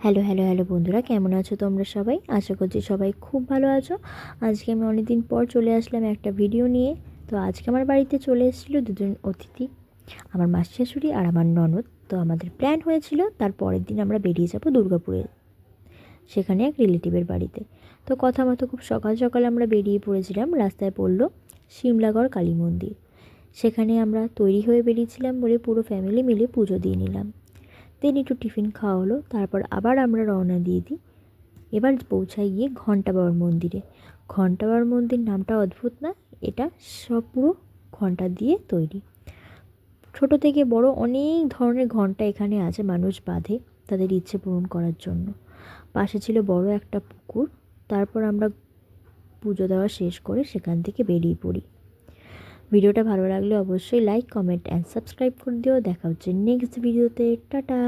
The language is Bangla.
হ্যালো হ্যালো হ্যালো বন্ধুরা, কেমন আছো তোমরা সবাই? আশা করছি সবাই খুব ভালো আছো। আজকে আমি অনেক দিন পর চলে আসলাম একটা ভিডিও নিয়ে। তো আজকে আমার বাড়িতে চলে এসেছিলো দুজন অতিথি, আমার মাসি শাশুড়ি আর আমার ননদ। তো আমাদের প্ল্যান হয়েছিল তার পরের দিন আমরা বেরিয়ে যাব দুর্গাপুরে, সেখানে এক রিলেটিভের বাড়িতে। তো কথা মতো খুব সকাল সকাল আমরা বেরিয়ে পড়েছিলাম। রাস্তায় পড়লো শিমলাগড় কালী মন্দির। সেখানে আমরা তৈরি হয়ে বেরিয়েছিলাম বলে পুরো ফ্যামিলি মিলে পুজো দিয়ে নিলাম। দেন একটু টিফিন খাওয়া হলো, তারপর আবার আমরা রওনা দিয়ে দিই। এবার পৌঁছাই গিয়ে ঘণ্টা বাবার মন্দিরে। ঘণ্টা বাবার মন্দির নামটা অদ্ভুত না? এটা সব পুরো ঘণ্টা দিয়ে তৈরি। ছোট থেকে বড় অনেক ধরনের ঘণ্টা এখানে আছে, মানুষ বাঁধে তাদের ইচ্ছে পূরণ করার জন্য। পাশে ছিল বড় একটা পুকুর। তারপর আমরা পুজো দেওয়া শেষ করে সেখান থেকে বেরিয়ে পড়ি। ভিডিওটা ভালো লাগলে অবশ্যই লাইক, কমেন্ট অ্যান্ড সাবস্ক্রাইব করে দিও। দেখা হচ্ছে নেক্সট ভিডিওতে। টাটা।